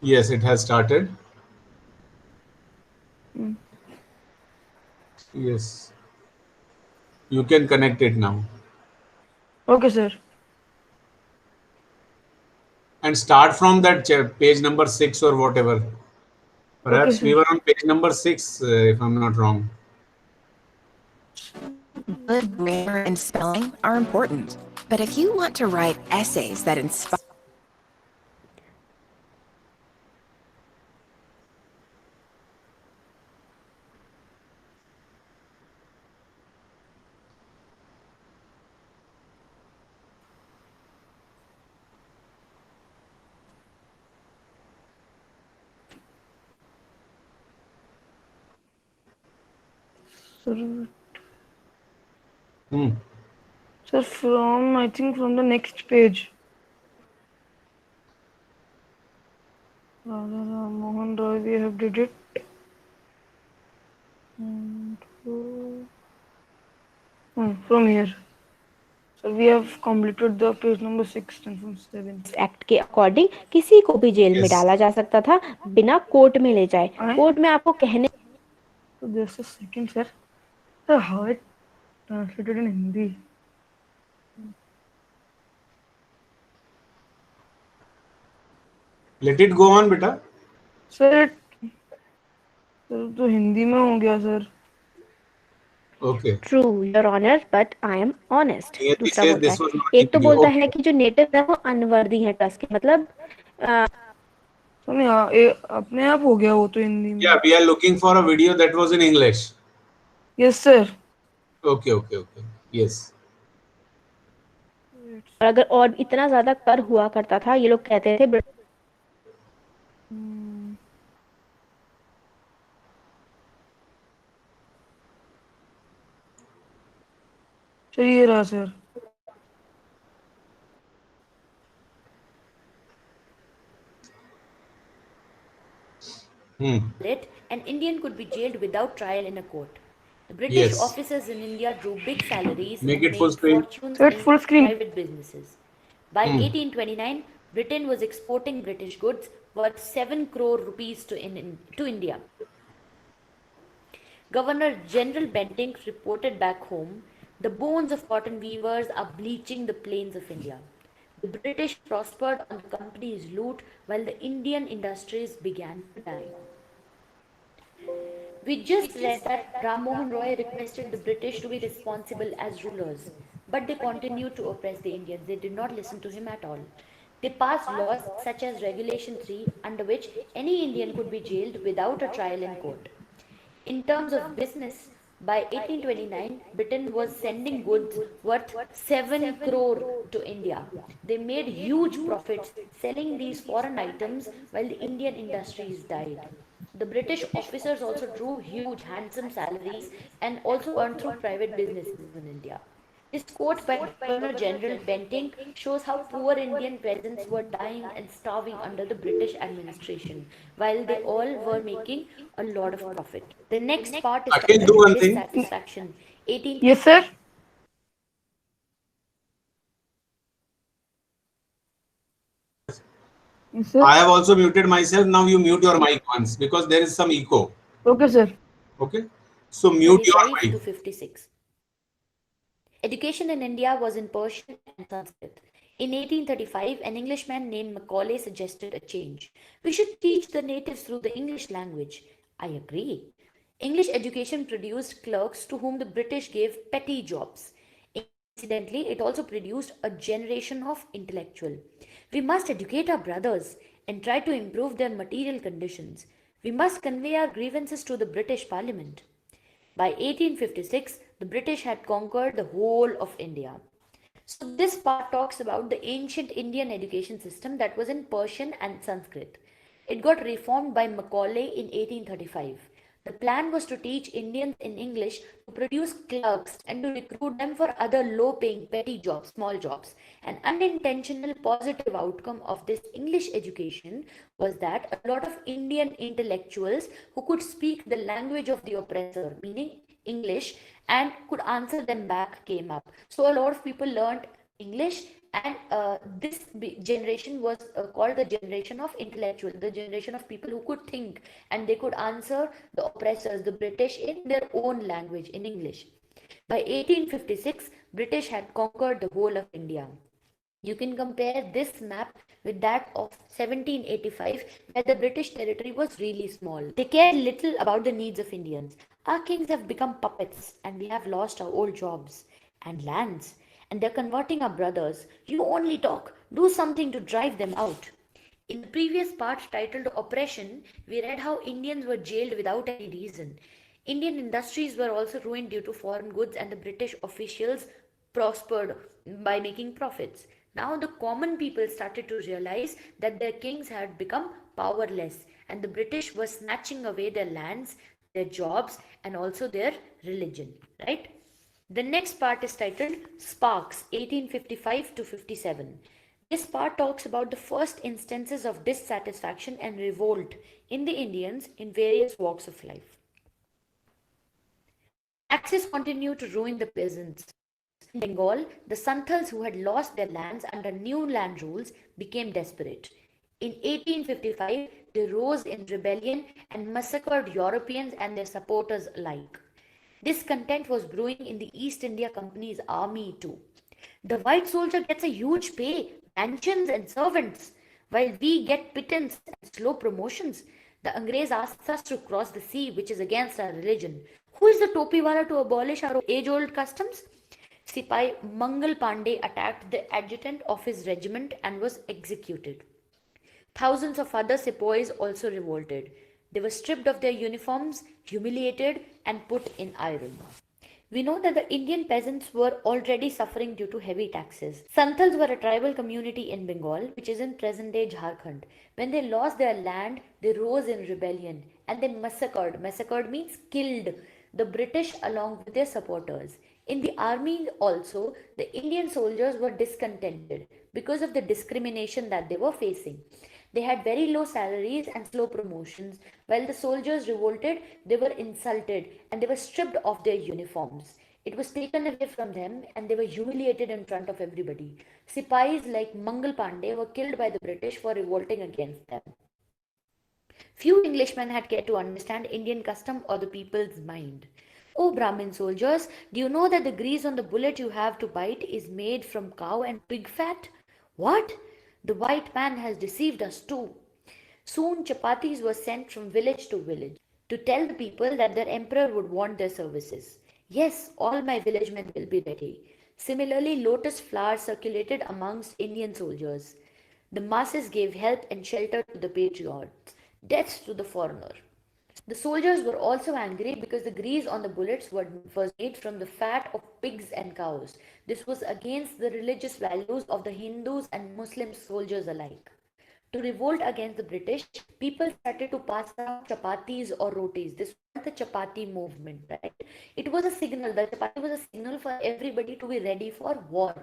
Yes, it has started. Mm. Yes, you can connect it now Okay, sir. and start from that page number 6 or whatever. Okay, Perhaps we sir. were on page number 6, if I'm not wrong. Good grammar and spelling are important. But if you want to write essays that inspire, Sir, Hmm. sir, from I think from the next page. Radha Ram Mohan Roy, we have did it. And, from here. So we have completed the page number 6 and from 7. Act के according किसी को भी jail में Yes. डाला जा सकता था बिना कोर्ट में ले जाए। I कोर्ट में आपको कहने so just a second, sir. Sir, how it translated in Hindi? Let it go on, beta. Sir sir तो हिंदी में हो गया sir. Okay. True your honour but I am honest. Clearly दूसरा says बोलता this है, was not in एक तो Hindi. बोलता Okay. है कि जो नेटिव है वो अनवर्दी है ट्रस्ट के, मतलब सर नहीं अपने आप हो गया वो तो हिंदी में। Yeah, we are looking for a video that was in English. Yes sir. Okay, okay, okay. Yes. और अगर और इतना ज्यादा कर हुआ करता था, ये लोग कहते थे चलिए रहा sir. Hmm. it, an Indian could be jailed without trial in a court. The British Yes. officers in India drew big salaries Make and it full made screen. fortunes sir in full screen. private businesses. By Hmm. 1829, Britain was exporting British goods worth 7 crore rupees to India. Governor General Bentinck reported back home, the bones of cotton weavers are bleaching the plains of India. The British prospered on the company's loot while the Indian industries began to die. We just read that Ram Mohan Roy requested the British to be responsible as rulers, but they continued to oppress the Indians. They did not listen to him at all. They passed laws such as Regulation 3, under which any Indian could be jailed without a trial in court. In terms of business, by 1829, Britain was sending goods worth 7 crore to India. They made huge profits selling these foreign items while the Indian industries died. The British officers also drew huge, handsome salaries and also earned through private businesses in India. This quote by Governor General Bentinck shows how poor Indian peasants were dying and starving under the British administration, while they all were making a lot of profit. The next part is Again, do titled one thing. Dissatisfaction. 18 yes sir. Yes sir. I have also muted myself. Now you mute your mic once because there is some echo. Okay sir. Okay. So mute your 25 mic. to 56. Education in India was in Persian and Sanskrit. In 1835, an Englishman named Macaulay suggested a change. We should teach the natives through the English language. I agree. English education produced clerks to whom the British gave petty jobs. Incidentally, it also produced a generation of intellectual. We must educate our brothers and try to improve their material conditions. We must convey our grievances to the British Parliament. By 1856, the British had conquered the whole of India. So, this part talks about the ancient Indian education system that was in Persian and Sanskrit. It got reformed by Macaulay in 1835. The plan was to teach Indians in English to produce clerks and to recruit them for other low paying petty jobs, small jobs. An unintentional positive outcome of this English education was that a lot of Indian intellectuals who could speak the language of the oppressor, meaning English, and could answer them back came up. So a lot of people learned English And this generation was called the generation of intellectual, the generation of people who could think and they could answer the oppressors, the British, in their own language, in English. By 1856, British had conquered the whole of India. You can compare this map with that of 1785, where the British territory was really small. They cared little about the needs of Indians. Our kings have become puppets, and we have lost our old jobs and lands, and they're converting our brothers. You only talk, do something to drive them out. In the previous part titled Oppression, we read how Indians were jailed without any reason. Indian industries were also ruined due to foreign goods, and the British officials prospered by making profits. Now, the common people started to realize that their kings had become powerless, and the British were snatching away their lands, their jobs, and also their religion. Right? The next part is titled Sparks 1855 to 57. This part talks about the first instances of dissatisfaction and revolt in the Indians in various walks of life. Taxes continued to ruin the peasants. In Bengal, the Santals who had lost their lands under new land rules became desperate. In 1855, they rose in rebellion and massacred Europeans and their supporters alike. Discontent was brewing in the East India Company's army too. The white soldier gets a huge pay, pensions and servants, while we get pittance and slow promotions. The Angrez asks us to cross the sea, which is against our religion. Who is the topiwala to abolish our age-old customs? Sipai Mangal Pandey attacked the adjutant of his regiment and was executed. Thousands of other sepoys also revolted. They were stripped of their uniforms, humiliated, and put in iron. We know that the Indian peasants were already suffering due to heavy taxes. Santals were a tribal community in Bengal, which is in present-day Jharkhand. When they lost their land, they rose in rebellion and they massacred. Massacred means killed the British along with their supporters. In the army also, the Indian soldiers were discontented because of the discrimination that they were facing. They had very low salaries and slow promotions. While the soldiers revolted, they were insulted and they were stripped of their uniforms. It was taken away from them and they were humiliated in front of everybody. Sipais like Mangal Pandey were killed by the British for revolting against them. Few Englishmen had cared to understand Indian custom or the people's mind. Oh, Brahmin soldiers, do you know that the grease on the bullet you have to bite is made from cow and pig fat? What? The white man has deceived us too. Soon chapatis were sent from village to village to tell the people that their emperor would want their services. Yes, all my village men will be ready. Similarly, lotus flowers circulated amongst Indian soldiers. The masses gave help and shelter to the patriots, death to the foreigner. The soldiers were also angry because the grease on the bullets was made from the fat of pigs and cows. This was against the religious values of the Hindus and Muslim soldiers alike. To revolt against the British, people started to pass around chapatis or rotis. This was the chapati movement, right? It was a signal. The chapati was a signal for everybody to be ready for war.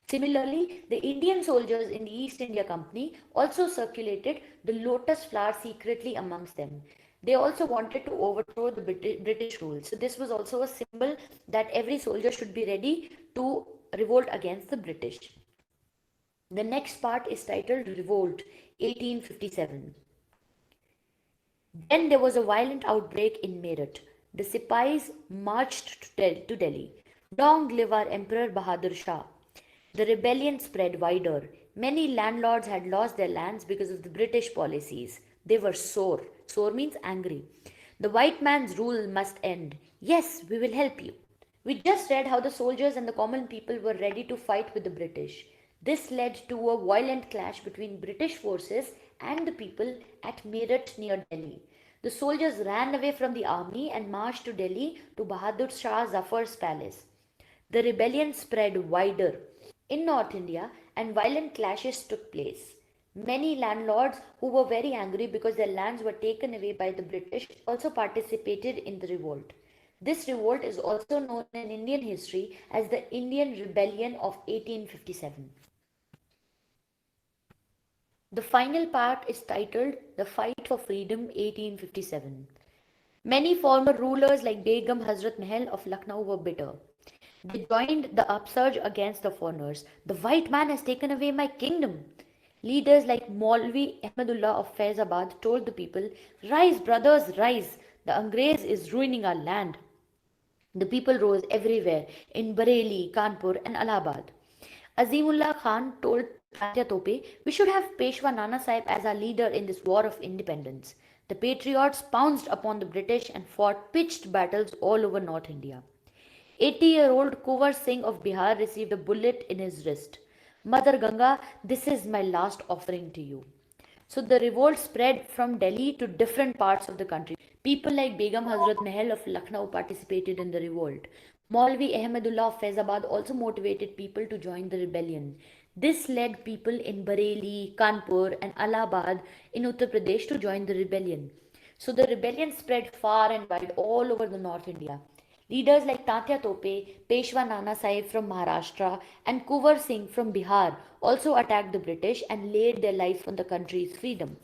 Similarly, the Indian soldiers in the East India Company also circulated the lotus flower secretly amongst them. They also wanted to overthrow the British rule. So this was also a symbol that every soldier should be ready to revolt against the British. The next part is titled Revolt 1857. Then there was a violent outbreak in Meerut. The Sipais marched to Delhi. Long live our Emperor Bahadur Shah. The rebellion spread wider. Many landlords had lost their lands because of the British policies. They were sore. Sore means angry. The white man's rule must end. Yes, we will help you. We just read how the soldiers and the common people were ready to fight with the British. This led to a violent clash between British forces and the people at Meerut near Delhi. The soldiers ran away from the army and marched to Delhi to Bahadur Shah Zafar's palace. The rebellion spread wider in North India and violent clashes took place. Many landlords who were very angry because their lands were taken away by the British also participated in the revolt. This revolt is also known in Indian history as the Indian Rebellion of 1857. The final part is titled The Fight for Freedom 1857. Many former rulers like Begum Hazrat Mahal of Lucknow were bitter. They joined the upsurge against the foreigners. The white man has taken away my kingdom. Leaders like Maulvi Ahmadullah of Faizabad told the people, "Rise, brothers, rise. The Angrez is ruining our land." The people rose everywhere in Bareilly, Kanpur, and Allahabad. Azimullah Khan told Tatya Tope, "We should have Peshwa Nana Sahib as our leader in this war of independence." The patriots pounced upon the British and fought pitched battles all over North India. 80-year-old Kuvar Singh of Bihar received a bullet in his wrist. "Mother Ganga, this is my last offering to you." So the revolt spread from Delhi to different parts of the country. People like Begum Hazrat Mahal of Lucknow participated in the revolt. Maulvi Ahmadullah of Faizabad also motivated people to join the rebellion. This led people in Bareilly, Kanpur, and Allahabad in Uttar Pradesh to join the rebellion. So the rebellion spread far and wide all over the North India. Leaders like Tatya Tope, Peshwa Nana Sahib from Maharashtra, and Kuvar Singh from Bihar also attacked the British and laid their life on the country's freedom.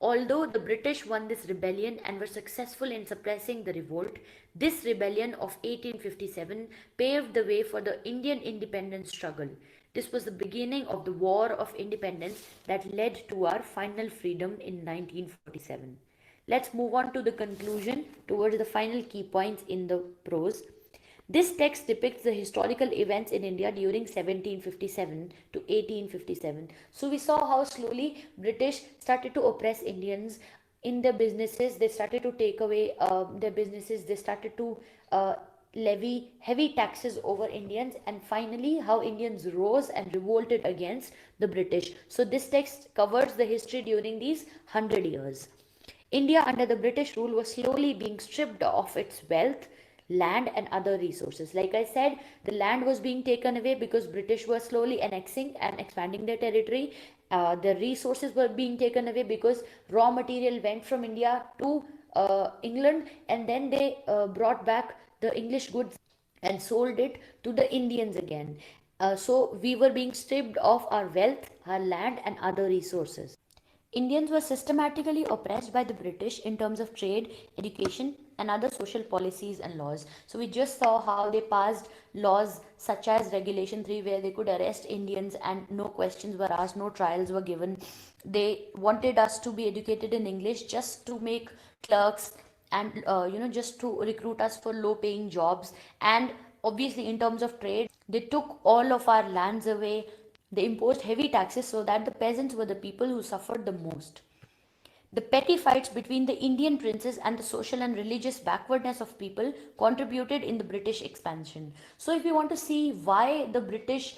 Although the British won this rebellion and were successful in suppressing the revolt, this rebellion of 1857 paved the way for the Indian independence struggle. This was the beginning of the War of Independence that led to our final freedom in 1947. Let's move on to the conclusion towards the final key points in the prose. This text depicts the historical events in India during 1757 to 1857. So we saw how slowly British started to oppress Indians in their businesses. They started to take away their businesses. They started to levy heavy taxes over Indians, and finally how Indians rose and revolted against the British. So this text covers the history during these 100 years. India under the British rule was slowly being stripped of its wealth, land, and other resources. Like I said, the land was being taken away because British were slowly annexing and expanding their territory. The resources were being taken away because raw material went from India to England, and then they brought back the English goods and sold it to the Indians again. So we were being stripped of our wealth, our land, and other resources. Indians were systematically oppressed by the British in terms of trade, education, and other social policies and laws. So we just saw how they passed laws such as Regulation 3, where they could arrest Indians and no questions were asked, no trials were given. They wanted us to be educated in English just to make clerks and just to recruit us for low paying jobs. And obviously in terms of trade, they took all of our lands away. They imposed heavy taxes so that the peasants were the people who suffered the most. The petty fights between the Indian princes and the social and religious backwardness of people contributed in the British expansion. So, if you want to see why the British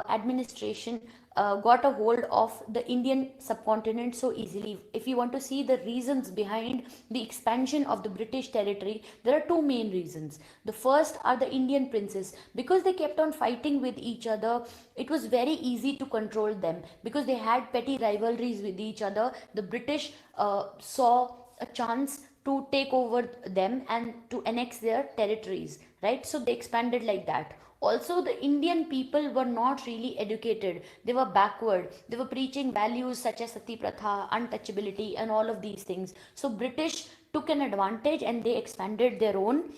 administration got a hold of the Indian subcontinent so easily, if you want to see the reasons behind the expansion of the British territory, there are two main reasons. The first are the Indian princes. Because they kept on fighting with each other, it was very easy to control them. Because they had petty rivalries with each other, the British saw a chance to take over them and to annex their territories, right? So they expanded like that. Also, the Indian people were not really educated. They were backward. They were preaching values such as sati pratha, untouchability, and all of these things. So British took an advantage and they expanded their own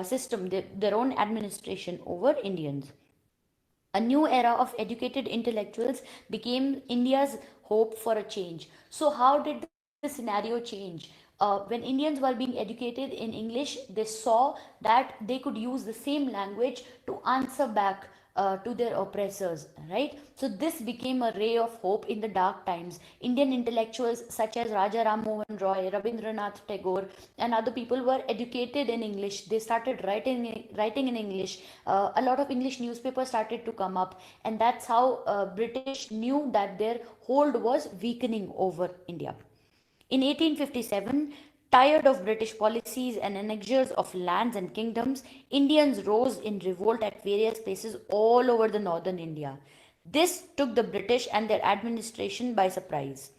system, their own administration over Indians. A new era of educated intellectuals became India's hope for a change. So, how did the scenario change? When Indians were being educated in English, they saw that they could use the same language to answer back to their oppressors, right? So this became a ray of hope in the dark times. Indian intellectuals such as Raja Ram Mohan Roy, Rabindranath Tagore, and other people were educated in English. They started writing in English. A lot of English newspapers started to come up, and that's how British knew that their hold was weakening over India. In 1857, tired of British policies and annexures of lands and kingdoms, Indians rose in revolt at various places all over the northern India. This took the British and their administration by surprise.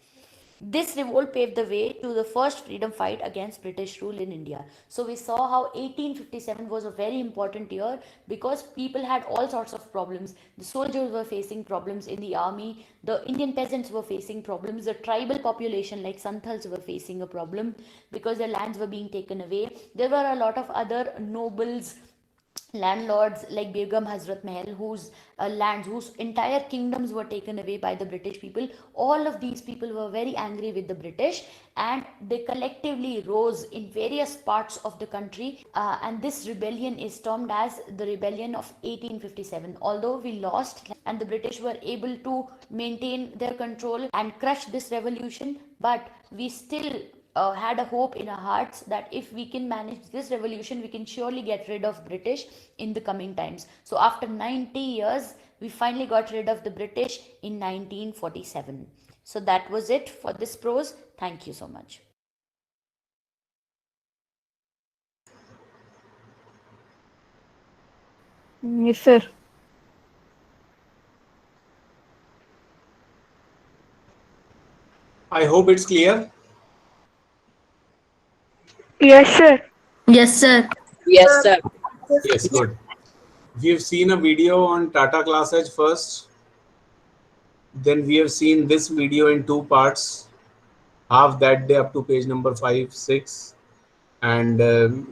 This revolt paved the way to the first freedom fight against British rule in India. So we saw how 1857 was a very important year because people had all sorts of problems. The soldiers were facing problems in the army, the Indian peasants were facing problems, the tribal population like Santals were facing a problem because their lands were being taken away. There were a lot of other nobles landlords like Begum Hazrat Mahal, whose lands, whose entire kingdoms were taken away by the British people. All of these people were very angry with the British, and they collectively rose in various parts of the country. And this rebellion is termed as the Rebellion of 1857. Although we lost and the British were able to maintain their control and crush this revolution, but we still had a hope in our hearts that if we can manage this revolution, we can surely get rid of British in the coming times. So after 90 years, we finally got rid of the British in 1947. So that was it for this prose. Thank you so much. Yes, sir. I hope it's clear. Yes, sir. Yes, sir. Yes, sir. Yes, good. We've seen a video on Tata ClassEdge first. Then we have seen this video in two parts. Half that day up to page number 5, 6. And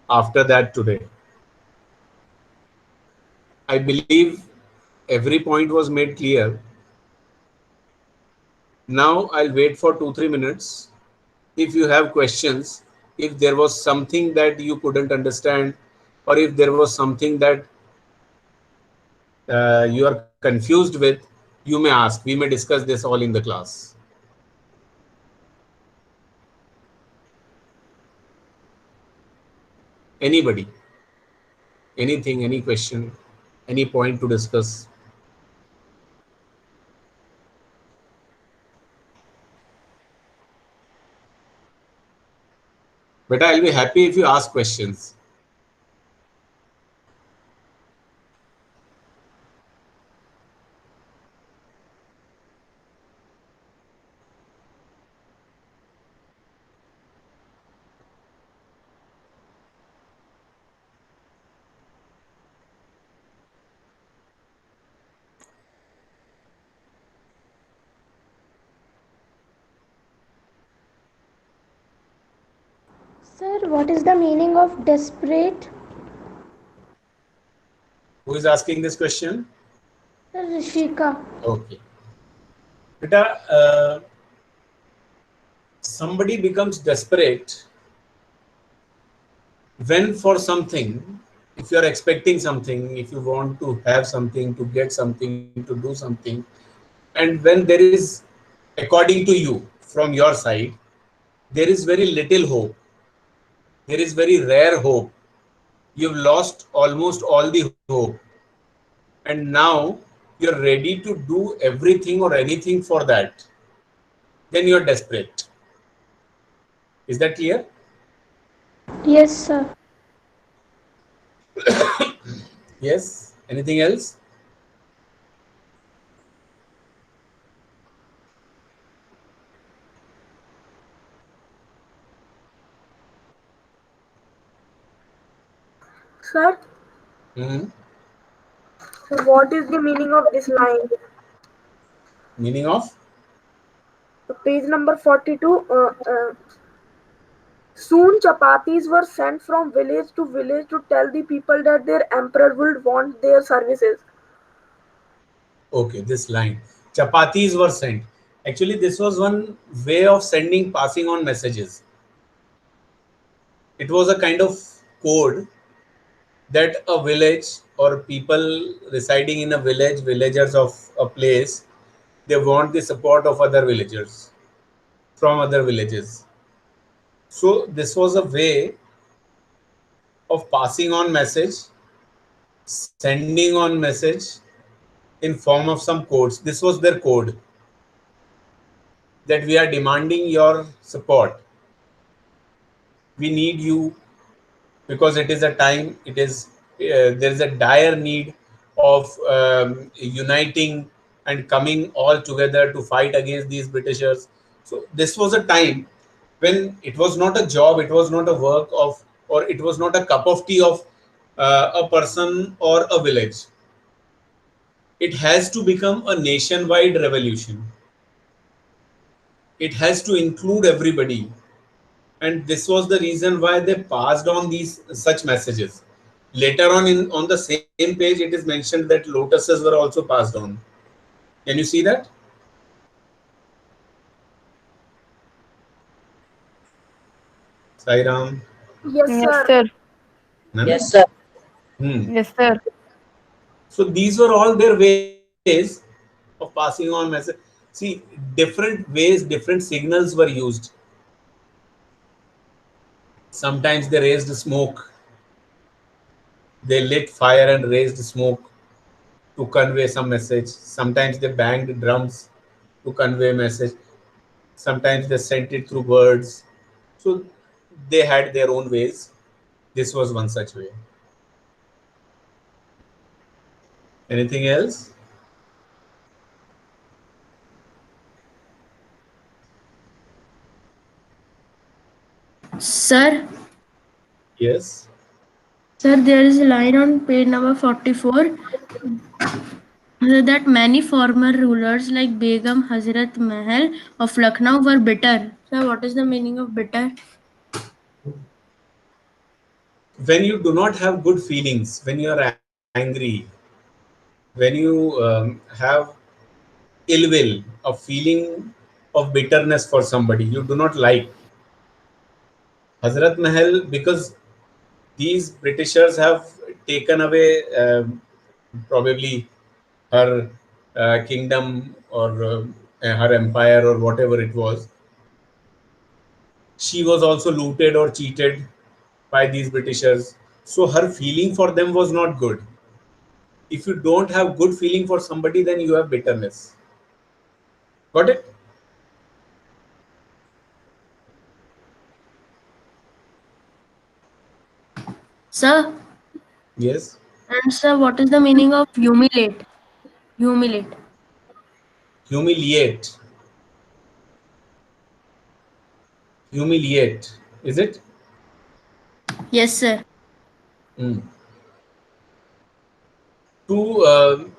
after that today. I believe every point was made clear. Now I'll wait for 2-3 minutes. If you have questions, if there was something that you couldn't understand, or if there was something that you are confused with, you may ask. We may discuss this all in the class. Anybody? Anything, any question, any point to discuss? But I'll be happy if you ask questions. Sir, what is the meaning of desperate? Who is asking this question? Sir, Rishika. Okay. Beta, somebody becomes desperate when for something, if you are expecting something, if you want to have something, to get something, to do something, and when there is, according to you, from your side, there is very little hope. There is very rare hope. You've lost almost all the hope. And now you're ready to do everything or anything for that. Then you're desperate. Is that clear? Yes, sir. Yes. Anything else? Sir, so what is the meaning of this line? Meaning of? Page number 42. Soon chapatis were sent from village to village to tell the people that their emperor would want their services. Okay, this line. Chapatis were sent. Actually, this was one way of sending, passing on messages. It was a kind of code that a village or people residing in a village, villagers of a place, they want the support of other villagers from other villages. So this was a way of passing on message, sending on message in form of some codes. This was their code, that we are demanding your support. We need you because it is a time, it is there is a dire need of uniting and coming all together to fight against these Britishers. So this was a time when it was not a job, it was not a work of, or it was not a cup of tea of a person or a village. It has to become a nationwide revolution. It has to include everybody. and this was the reason why they passed on these such messages. Later on, in on the same page, it is mentioned that lotuses were also passed on. Can you see that? Sai Ram. Yes, Yes, sir. sir. Yes, sir. Yes, sir. So these were all their ways of passing on message. See, different ways, different signals were used. Sometimes they raised smoke. They lit fire and raised smoke to convey some message. Sometimes they banged drums to convey a message. Sometimes they sent it through words. So they had their own ways. This was one such way. Anything else? Sir, Yes. sir, there is a line on page number 44 that many former rulers like Begum Hazrat Mahal of Lucknow were bitter. Sir, what is the meaning of bitter? When you do not have good feelings, when you are angry, when you have ill will, a feeling of bitterness for somebody you do not like. Hazrat Mahal, because these Britishers have taken away probably her kingdom or her empire or whatever it was. She was also looted or cheated by these Britishers. So her feeling for them was not good. If you don't have good feeling for somebody, then you have bitterness. Got it? Sir, Yes. and sir, what is the meaning of humiliate? Humiliate. Humiliate. Humiliate. Is it? Yes, sir. Mm. To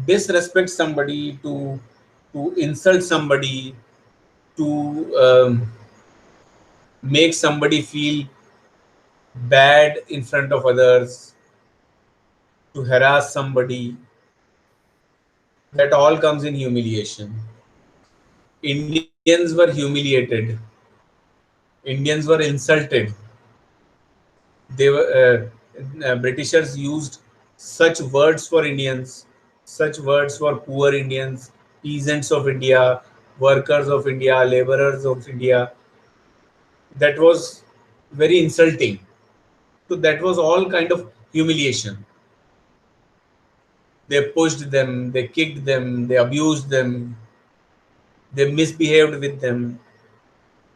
disrespect somebody, to insult somebody, to make somebody feel bad in front of others, to harass somebody, that all comes in humiliation. Indians were humiliated. Indians were insulted. They were Britishers used such words for Indians, such words for poor Indians, peasants of India, workers of India, laborers of India. That was very insulting. So that was all kind of humiliation. They pushed them, they kicked them, they abused them, they misbehaved with them.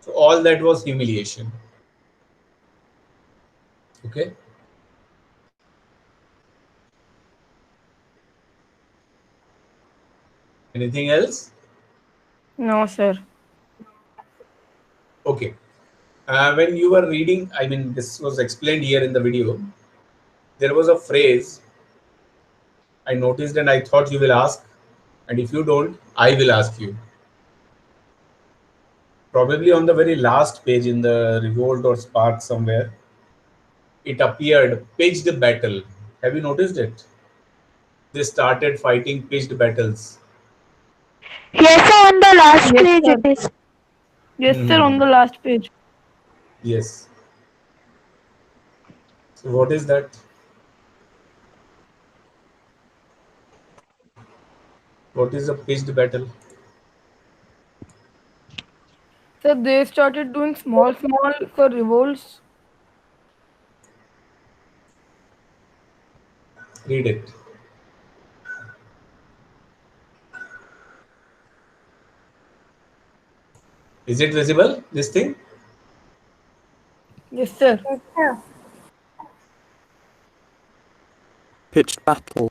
So all that was humiliation. Okay. Anything else? No, sir. Okay. When you were reading, I mean, this was explained here in the video. There was a phrase I noticed and I thought you will ask. And if you don't, I will ask you. Probably on the very last page in the Revolt or Spark somewhere, it appeared pitched battle. Have you noticed it? They started fighting pitched battles. Yes, sir, on the last Yes, page sir. it is. Yes, sir. On the last page. Yes. So what is that? What is a pitched battle? So they started doing small for revolts. Read it. Is it visible? This thing? Yes, sir. Pitched battle.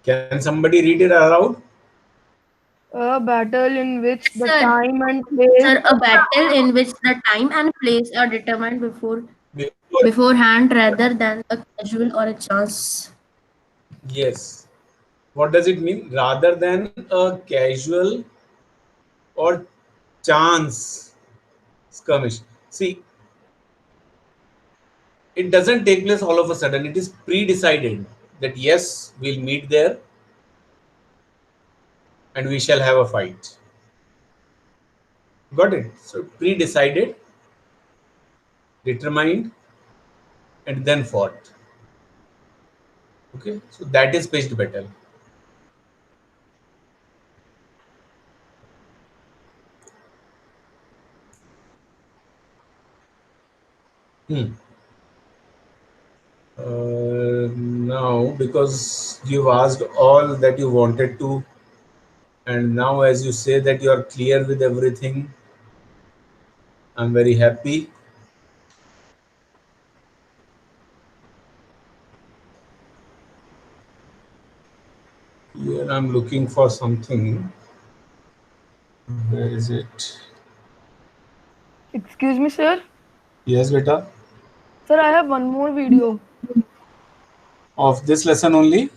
Can somebody read it aloud? A battle in which the Sir, time and place. sir, a battle in which the time and place are determined Before beforehand rather than a casual or a chance. Yes. What does it mean? Rather than a casual or chance skirmish. See, it doesn't take place all of a sudden. It is pre-decided that yes, we'll meet there and we shall have a fight. Got it? So pre-decided, determined, and then fought. Okay, so that is pitched battle. Hmm. Now, because you've asked all that you wanted to, and now as you say that you are clear with everything, I'm very happy. Here I'm looking for something. Where is it? Excuse me, sir. Yes, beta. Sir, I have one more video. Of this lesson only?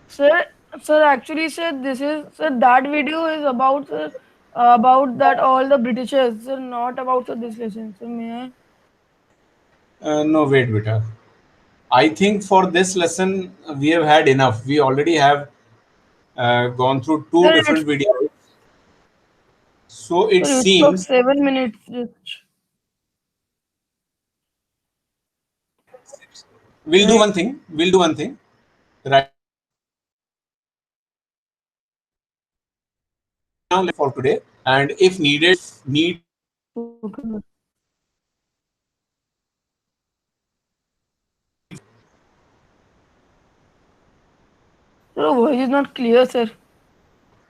Sir, sir, actually, sir, this is sir. That video is about sir, about that all the Britishers, sir, not about sir, this lesson. So may I? No, wait, beta. I think for this lesson we have had enough. We already have gone through two Sir, different videos. So it sir, it took seems 7 minutes. we'll do one thing. We'll do one thing. Right now for today, and if needed, Okay. Sir, voice is not clear, sir.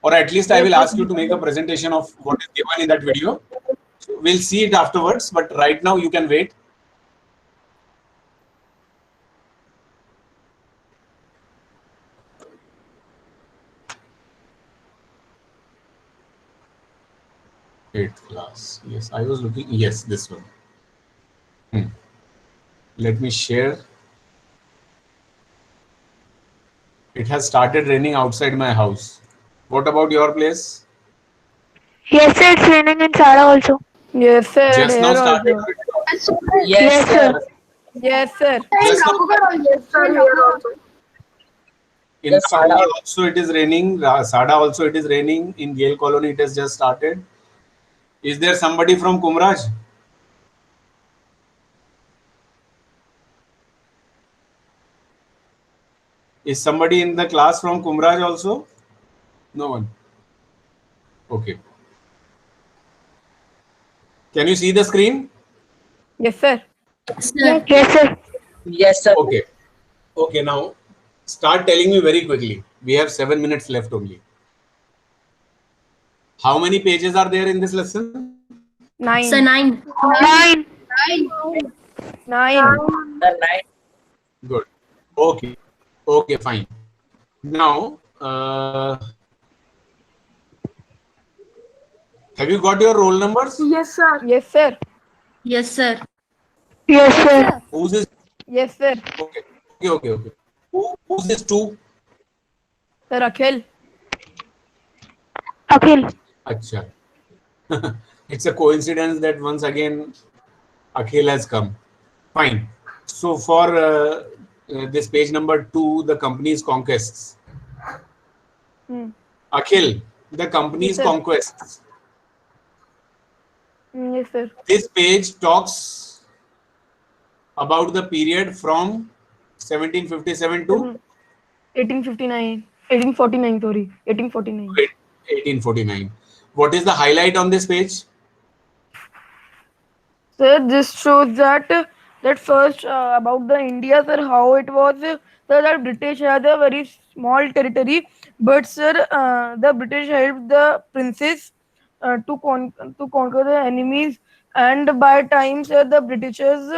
or at least I will ask you to make a presentation of what is given in that video. So we'll see it afterwards, but right now you can wait. Eighth class. Yes, I was looking. Yes, this one. Let me share. It has started raining outside my house. What about your place? Yes, sir, it's raining in Sara also. Yes, sir. Just and now here started. also. Yes, sir. Yes, sir. Just now, Yes, sir, here also. in Saudi also it is raining. Sada also it is raining. In Gale Colony it has just started. Is there somebody from Kumraj? Is somebody in the class from Kumraj also? No one. Okay. Can you see the screen? Yes, sir. Yes, sir. Okay. Okay, now start telling me very quickly. We have 7 minutes left only. How many pages are there in this lesson? 9. Sir, 9. 9. 9. Good. Okay. Okay, fine. Now, have you got your roll numbers? Yes, sir. Yes, sir. Yes, sir. Yes, sir. Who's this? Yes, sir. Okay. Okay. Who's this two? Sir, Akhil. Akhil. Acha. It's a coincidence that once again Akhil has come. Fine. So for this page number 2, the company's conquests. Akhil, the company's Yes, sir. conquests. Yes, sir. This page talks about the period from 1757 to 1859. 1849, sorry. 1849. 1849. What is the highlight on this page? Sir, this shows that first about the India, sir, how it was. Sir, that British had a very small territory, but sir, the British helped the princes to conquer the enemies, and by time, sir, the Britishers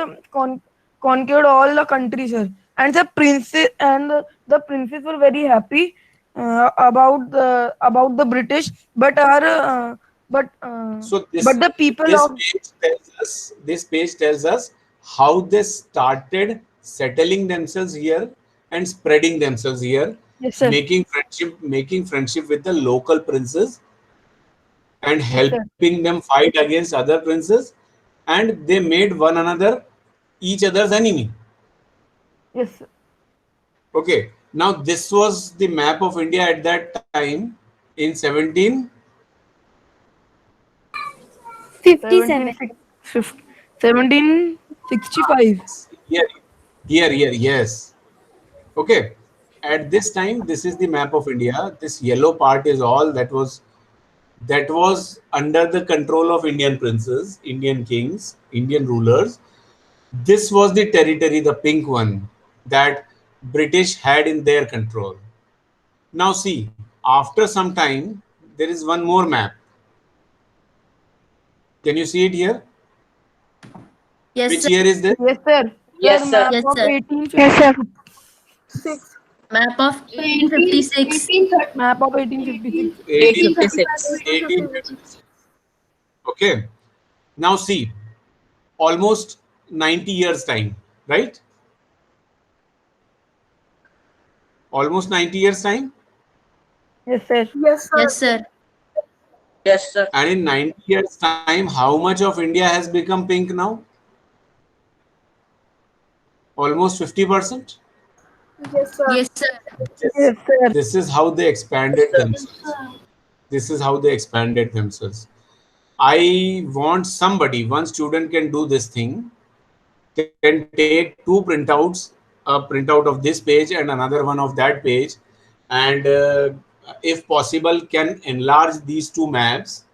conquered all the country, sir, and the princes were very happy about the British, but our So but the people of this page tells us how they started settling themselves here and spreading themselves here, Yes, sir. making friendship with the local princes and Yes, sir. helping them fight against other princes, and they made one another each other's enemy. Yes, sir. Okay, now this was the map of India at that time in 57. 1765. here, yes. Okay, at this time, this is the map of India. This yellow part is all that was under the control of Indian princes, Indian kings, Indian rulers. This was the territory, the pink one, that British had in their control. Now see, after some time, there is one more map. Can you see it here? Yes, Which sir. year is this? Yes, sir. Yes, Sir, sir. map Yes, of sir. 1856. Yes, sir. 6. Map of 1856. Map of 1856. 1856. 1856. Okay. Now see, almost 90 years time, right? Almost 90 years time. Yes, sir. Yes, sir. Yes, sir. Yes, sir. And in 90 years time, how much of India has become pink now? Almost 50%. Yes, sir. Yes, sir. Yes, sir. This is how they expanded themselves. This is how they expanded themselves. I want somebody, one student can do this thing, can take two printouts, a printout of this page and another one of that page, and if possible, can enlarge these two maps,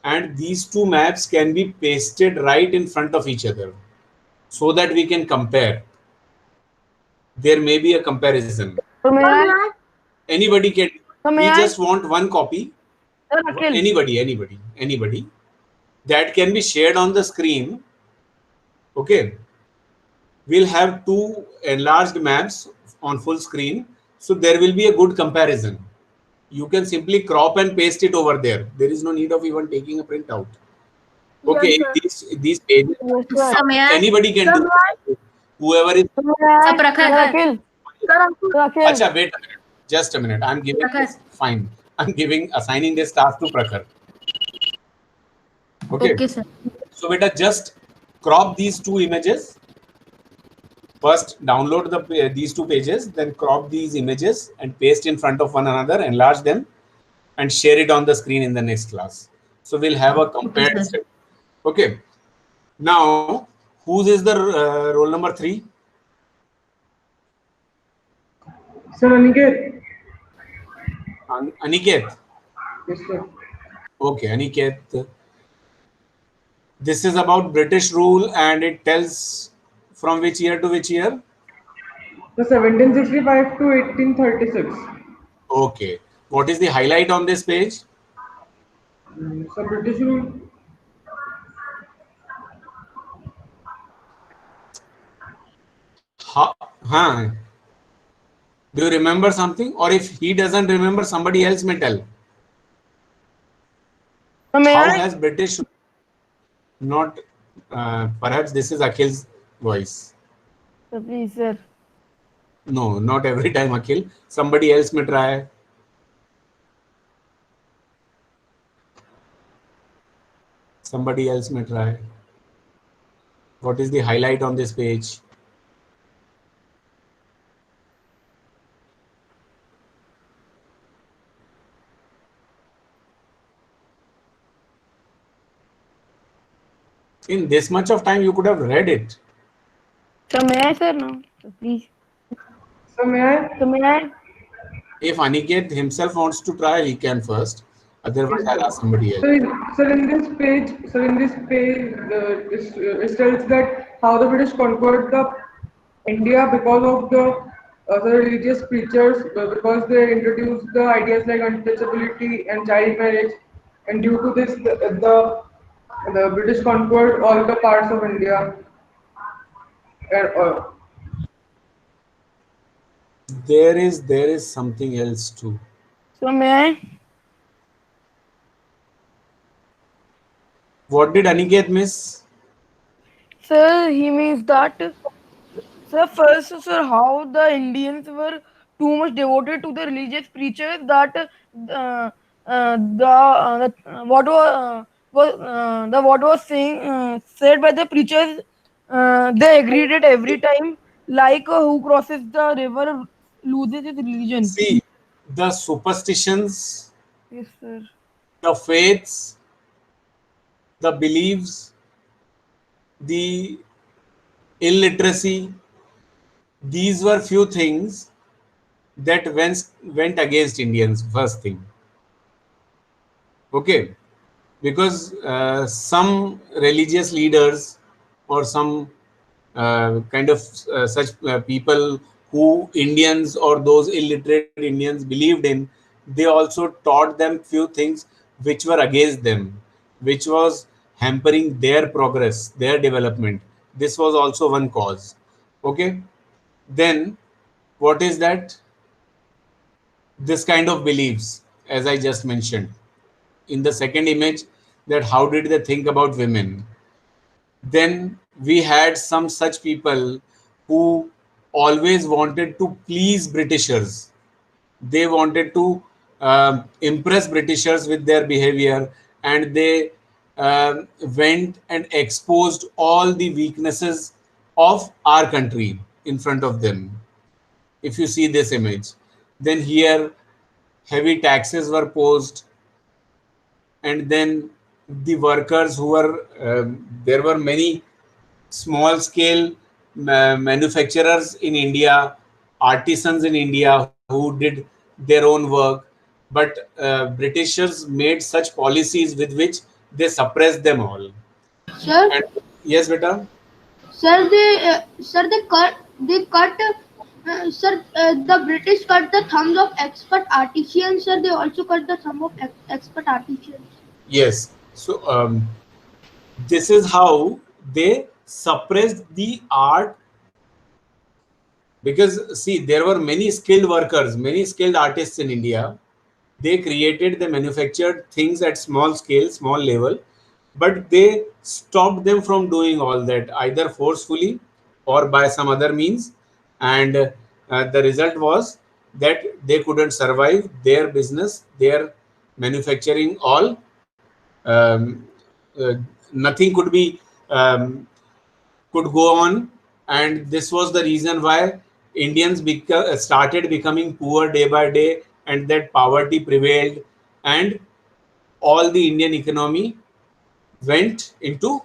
and these two maps can be pasted right in front of each other so that we can compare. There may be a comparison. So may Sir, may I? I? Anybody can. So may We I? just want one copy. Sir, Akhil. Anybody that can be shared on the screen. Okay, we'll have two enlarged maps on full screen, so there will be a good comparison. You can simply crop and paste it over there. There is no need of even taking a printout. Okay, Yes, sir. these pages, Yes, sir. Sir, may I? anybody can Sir, do may I? it. Whoever is. So may I? Sir, Prakhar. Sir, Akhil. Sir, Ankur. Sir, Akhil. Acha, wait a minute. Just a minute. I'm giving Prakhar. this. Fine. I'm assigning this task to Prakhar. Okay. Okay, sir. So beta, just crop these two images. First, download these two pages, then crop these images and paste in front of one another, enlarge them, and share it on the screen in the next class. So we'll have a compared sir. set. Okay. Now, whose is the roll number 3? Sir Aniket. Aniket. Yes, sir. Okay, Aniket. This is about British rule and it tells from which year to which year? The 1765 to 1836. Okay. What is the highlight on this page? Sir, British rule. Huh. Do you remember something? Or if he doesn't remember, somebody else may tell. So may How I? has British not, perhaps this is Akhil's voice. So please, sir. No, not every time Akhil. Somebody else may try. Somebody else may try. What is the highlight on this page? In this much of time, you could have read it. So may I, sir? No. So please. Sir, may I? So may I? If Aniket himself wants to try, he can first. Otherwise, I'll ask somebody else. Sir, in this page, it tells that how the British conquered the India because of the religious preachers, because they introduced the ideas like untouchability and child marriage, and due to this, the British conquered all the parts of India. Uh, There is something else too. So may I? What did Aniket miss? Sir, he means that So first, sir, how the Indians were too much devoted to the religious preachers that what was saying said by the preachers, they agreed it every time. Like who crosses the river loses his religion. See, the superstitions, Yes, sir. the faiths, the beliefs, the illiteracy, these were few things that went against Indians, first thing. Okay, because some religious leaders or some kind of such people who Indians or those illiterate Indians believed in, they also taught them few things which were against them, which was hampering their progress, their development. This was also one cause. Okay, then what is that? This kind of beliefs, as I just mentioned. In the second image, that how did they think about women? Then we had some such people who always wanted to please Britishers. They wanted to impress Britishers with their behavior, and they went and exposed all the weaknesses of our country in front of them. If you see this image, then here heavy taxes were posed, and then the workers who were there were many small scale manufacturers in India, artisans in India who did their own work, but Britishers made such policies with which they suppressed them all. Sir, And yes, beta. The British cut the thumbs of expert artisans. Sir, they also cut the thumb of expert artisans. Yes. So this is how they suppressed the art, because see, there were many skilled workers, many skilled artists in India. They created, they manufactured things at small scale, small level, but they stopped them from doing all that either forcefully or by some other means. And the result was that they couldn't survive their business, their manufacturing, all. Um, uh, Nothing could be could go on, and this was the reason why Indians started becoming poor day by day, and that poverty prevailed, and all the Indian economy went into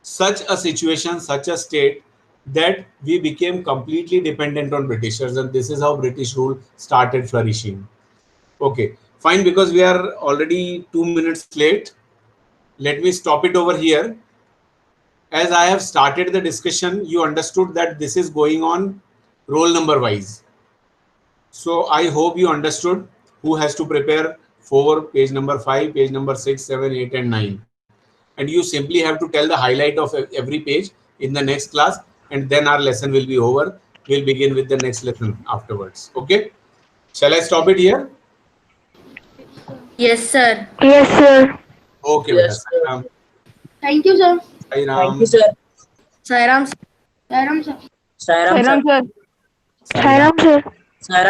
such a situation, such a state, that we became completely dependent on Britishers, and this is how British rule started flourishing. Okay, fine, because we are already 2 minutes late. Let me stop it over here. As I have started the discussion, you understood that this is going on roll number wise. So I hope you understood who has to prepare for page number 5, page number 6, 7, 8, and 9. And you simply have to tell the highlight of every page in the next class, and then our lesson will be over. We'll begin with the next lesson afterwards. Okay? Shall I stop it here? Yes, sir. Yes, sir. Okay, Yes, beta. Sai Ram. Thank you, sir. Sai Ram. Thank you, sir. Sairam, sir. Sairam, sir. Sairam, Sairam, sir. sir. Sairam, sir. Sairam,